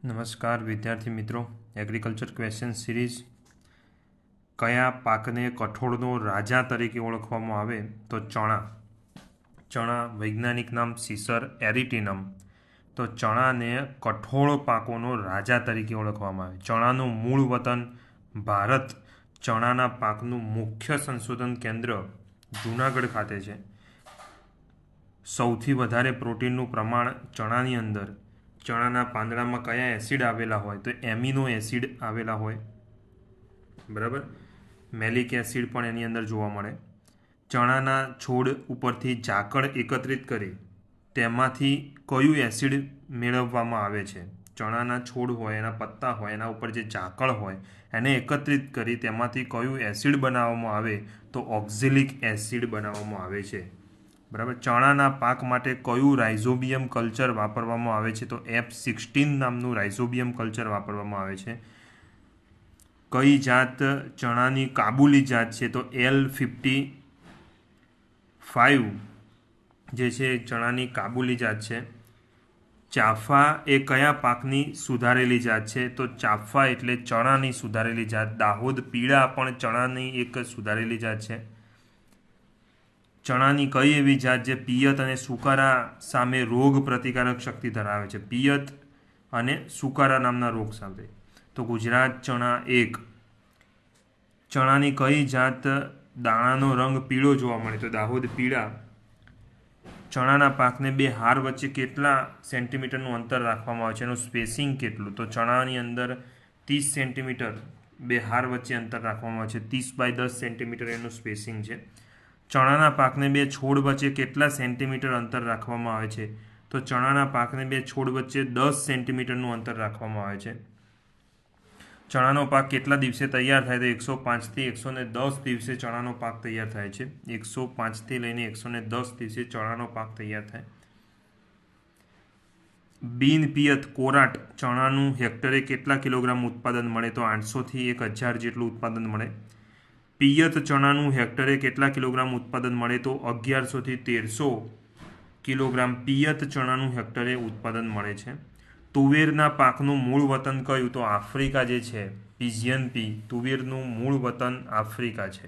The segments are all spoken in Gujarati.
નમસ્કાર વિદ્યાર્થી મિત્રો, એગ્રીકલ્ચર ક્વેશ્ચન સિરીઝ કયા પાકને કઠોળનો રાજા તરીકે ઓળખવામાં આવે તો ચણા વૈજ્ઞાનિક નામ સીસર એરિટિનમ. તો ચણાને કઠોળ પાકોનો રાજા તરીકે ઓળખવામાં આવે. ચણાનું મૂળ વતન ભારત. ચણાના પાકનું મુખ્ય સંશોધન કેન્દ્ર જૂનાગઢ ખાતે છે. સૌથી વધારે પ્રોટીનનું પ્રમાણ ચણાની અંદર. ચણાના પાંદડામાં કયા એસિડ આવેલા હોય તો એમિનો એસિડ આવેલા હોય, બરાબર. મેલિક એસિડ પણ એની અંદર જોવા મળે. ચણાના છોડ ઉપરથી ઝાકળ એકત્રિત કરી તેમાંથી કયું એસિડ મેળવવામાં આવે છે? ચણાના છોડ હોય, એના પત્તા હોય, એના ઉપર જે ઝાકળ હોય એને એકત્રિત કરી તેમાંથી કયું એસિડ બનાવવામાં આવે તો ઓક્ઝેલિક એસિડ બનાવવામાં આવે છે, બરાબર. ચણાના પાક માટે કયું રાઇઝોબિયમ કલ્ચર વાપરવામાં આવે છે તો F16 નામનું રાઇઝોબિયમ કલ્ચર વાપરવામાં આવે છે. કઈ જાત ચણાની કાબુલી જાત છે તો L55 જે છે ચણાની કાબુલી જાત છે. ચાફા એ કયા પાકની સુધારેલી જાત છે તો ચાફા એટલે ચણાની સુધારેલી જાત. દાહોદ પીળા પણ ચણાની એક સુધારેલી જાત છે. ચણાની કઈ એવી જાત જે પિયત અને સુકારા સામે રોગ પ્રતિકારક શક્તિ ધરાવે છે? પિયત અને સુકારા નામના રોગ સામે. તો ગુજરાત ચણા 1. ચણાની કઈ જાત દાણાનો રંગ પીળો જોવા મળે તો દાહોદ પીળા. ચણાના પાકને બે હાર વચ્ચે કેટલા સેન્ટીમીટરનું અંતર રાખવામાં આવે છે, એનું સ્પેસિંગ કેટલું? તો ચણાની અંદર 30 સેન્ટીમીટર બે હાર વચ્ચે અંતર રાખવામાં આવે છે. 30 × 10 સેન્ટીમીટર એનું સ્પેસિંગ છે. ચણાના પાકને બે છોડ વચ્ચે કેટલા સેન્ટીમીટર અંતર રાખવામાં આવે છે તો ચણાના પાકને બે છોડ વચ્ચે 10 સેન્ટીમીટરનું અંતર રાખવામાં આવે છે. ચણાનો પાક કેટલા દિવસે તૈયાર થાય તો 105 થી 110 દિવસે ચણાનો પાક તૈયાર થાય છે. 105 થી લઈને 110 દિવસે ચણાનો પાક તૈયાર થાય. બિન પિયત કોરાટ ચણાનું હેક્ટરે કેટલા કિલોગ્રામ ઉત્પાદન મળે તો 800 થી 1000 જેટલું ઉત્પાદન મળે. પિયત ચણાનું હેક્ટરે કેટલા કિલોગ્રામ ઉત્પાદન મળે તો 1100 થી 1300 કિલોગ્રામ પિયત ચણાનું હેક્ટરે ઉત્પાદન મળે છે. તુવેરના પાકનું મૂળ વતન કયું તો આફ્રિકા જે છે, પિજિયન પી. તુવેરનું મૂળ વતન આફ્રિકા છે.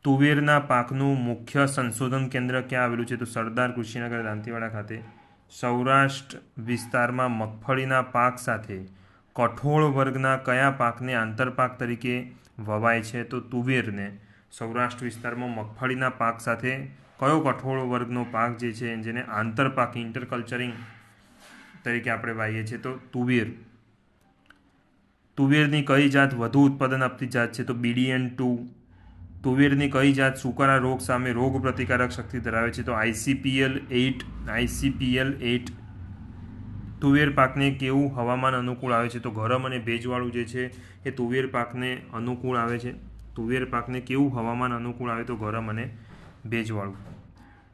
તુવેરના પાકનું મુખ્ય સંશોધન કેન્દ્ર ક્યાં આવેલું છે તો સરદાર કૃષિનગર દાંતીવાડા ખાતે. સૌરાષ્ટ્ર વિસ્તારમાં મગફળીના પાક સાથે કઠોળ વર્ગના કયા પાકને આંતરપાક તરીકે વવાય છે તો તુવેરને. સૌરાષ્ટ્ર વિસ્તારમાં મગફળીના પાક સાથે કયો કઠોળ વર્ગનો પાક જે છે જેને આંતરપાક ઇન્ટરકલ્ચરિંગ તરીકે આપણે વાવીએ છીએ તો તુવેર. તુવેરની કઈ જાત વધુ ઉત્પાદન આપતી જાત છે તો BDN2. તુવેરની કઈ જાત સુકારા રોગ સામે રોગ પ્રતિકારક શક્તિ ધરાવે છે તો ICPL8. તુવેર પાકને કેવું હવામાન અનુકૂળ આવે છે તો ગરમ અને ભેજવાળું જે છે એ તુવેર પાકને અનુકૂળ આવે છે. તુવેર પાકને કેવું હવામાન અનુકૂળ આવે તો ગરમ અને ભેજવાળું.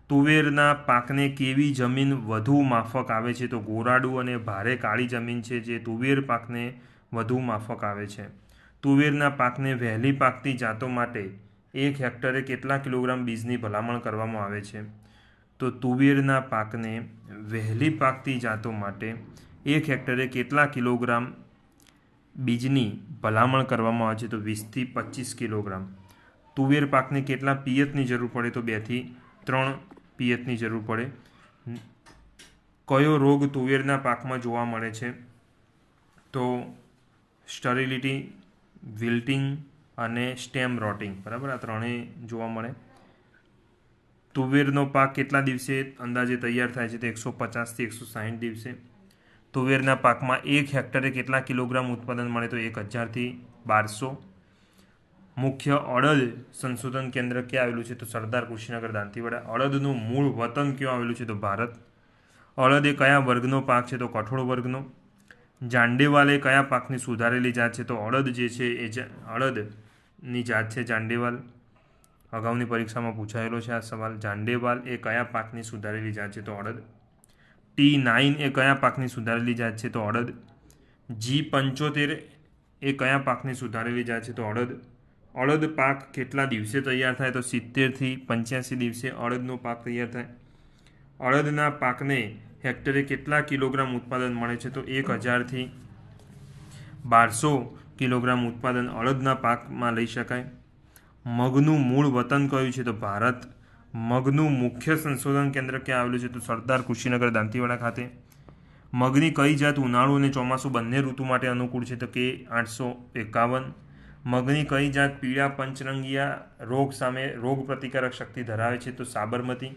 તુવેરના પાકને કેવી જમીન વધુ માફક આવે છે તો ગોરાડું અને ભારે કાળી જમીન છે જે તુવેર પાકને વધુ માફક આવે છે. તુવેરના પાકને વહેલી પાકતી જાતો માટે 1 હેક્ટરે કેટલા કિલોગ્રામ બીજની ભલામણ કરવામાં આવે છે તો તુવેરના પાકને વહેલી પાકતી જાતો માટે 1 હેક્ટરે કેટલા કિલોગ્રામ બીજની ભલામણ કરવામાં આવે છે તો 20 થી 25 કિલોગ્રામ. તુવેર પાકને કેટલા પિયતની જરૂર પડે તો 2 થી 3 પિયતની જરૂર પડે. કયો રોગ તુવેરના પાકમાં જોવા મળે છે તો સ્ટરીલિટી, વિલ્ટિંગ અને સ્ટેમ રોટિંગ, બરાબર. આ ત્રણેય જોવા મળે. તુવેરનો પાક કેટલા દિવસે અંદાજે તૈયાર થાય છે તો 150 થી 160 દિવસે. તુવેરના પાકમાં 1 હેક્ટરે કેટલા કિલોગ્રામ ઉત્પાદન મળે તો 1000 થી 1200. મુખ્ય અડદ સંશોધન કેન્દ્ર ક્યાં આવેલું છે તો સરદાર કૃષિનગર દાંતીવાડા. અડદનું મૂળ વતન ક્યાં આવેલું છે તો ભારત. અડદ એ કયા વર્ગનો પાક છે તો કઠોળ વર્ગનો. જાંડેવાલ એ કયા પાકની સુધારેલી જાત છે તો અડદ જે છે એ અડદની જાત છે જાંડેવાલ. અગાઉની પરીક્ષામાં પૂછાયેલો છે આ સવાલ. જાંડેવાલ એ કયા પાકની સુધારેલી જાત છે તો અડદ. T9 એ કયા પાકની સુધારેલી જાત છે તો અડદ. G75 એ કયા પાકની સુધારેલી જાત છે તો અડદ. અડદ પાક કેટલા દિવસે તૈયાર થાય તો 70 થી 85 દિવસે અડદનો પાક તૈયાર થાય. અડદના પાકને હેક્ટરે કેટલા કિલોગ્રામ ઉત્પાદન મળે છે તો 1000 થી 1200 કિલોગ્રામ ઉત્પાદન અડદના પાકમાં લઈ શકાય. મગનું મૂળ વતન કયું છે? તો ભારત. મગનું મુખ્ય સંશોધન કેન્દ્ર ક્યાં આવેલું છે? તો સરદાર કુશીનગર દાંતીવાડા ખાતે. મગની કઈ જાત ઉનાળુ અને ચોમાસું બંને ઋતુ માટે અનુકૂળ છે? તો કે 851. મગની કઈ જાત પીળા પંચરંગિયા રોગ સામે રોગ પ્રતિકારક શક્તિ ધરાવે છે? તો સાબરમતી.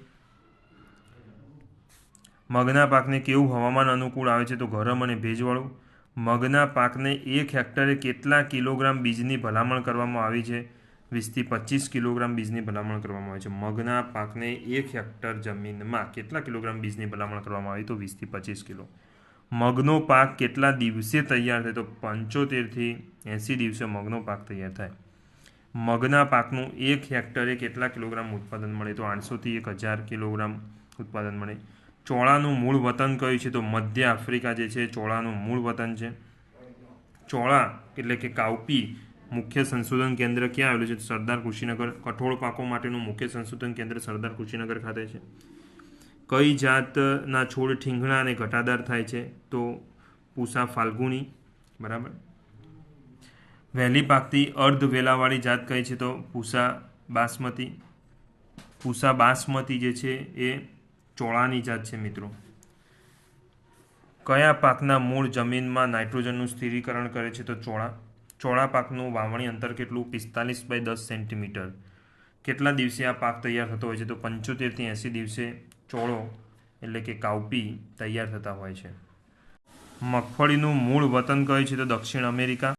મગના પાકને કેવું હવામાન અનુકૂળ આવે છે? તો ગરમ અને ભેજવાળું. મગના પાકને 1 હેક્ટરે કેટલા કિલોગ્રામ બીજની ભલામણ કરવામાં આવી છે? 20 થી 25 કિલોગ્રામ બીજની ભલામણ કરવામાં આવે છે. મગના પાકને 1 હેક્ટર જમીનમાં કેટલા કિલોગ્રામ બીજની ભલામણ કરવામાં આવી? તો 20 થી 25 કિલો. મગનો પાક કેટલા દિવસે તૈયાર થાય? તો 75 થી 80 દિવસે મગનો પાક તૈયાર થાય. મગના પાકનું 1 હેક્ટરે કેટલા કિલોગ્રામ ઉત્પાદન મળે? તો 800 થી 1000 કિલોગ્રામ ઉત્પાદન મળે. ચોળાનું મૂળ વતન કયું છે? તો મધ્ય આફ્રિકા જે છે ચોળાનું મૂળ વતન છે. ચોળા એટલે કે કાઉપી મુખ્ય સંશોધન કેન્દ્ર ક્યાં આવેલું છે? તો સરદાર કુશીનગર. કઠોળ પાકો માટેનું મુખ્ય સંશોધન કેન્દ્ર સરદાર કુશીનગર ખાતે છે. કઈ જાતના છોડ ઠીંગણા અને ઘટાદાર થાય છે? તો પૂસા ફાલ્ગુની. બરાબર. વહેલી પાકતી અર્ધ વેલાવાળી જાત કઈ છે? તો પૂસા બાસમતી. પૂસા બાસમતી જે છે એ ચોળાની જાત છે મિત્રો. કયા પાકના મૂળ જમીનમાં નાઇટ્રોજનનું સ્થિરીકરણ કરે છે? તો ચોળા. ચોળા પાકનું વાવણી અંતર કેટલું? 45 બાય 10 સેન્ટીમીટર. કેટલા દિવસે આ પાક તૈયાર થતો હોય છે? તો 75 થી 80 દિવસે ચોળો એટલે કે કાઉપી તૈયાર થતા હોય છે. મગફળીનું મૂળ વતન કયું છે? તો દક્ષિણ અમેરિકા.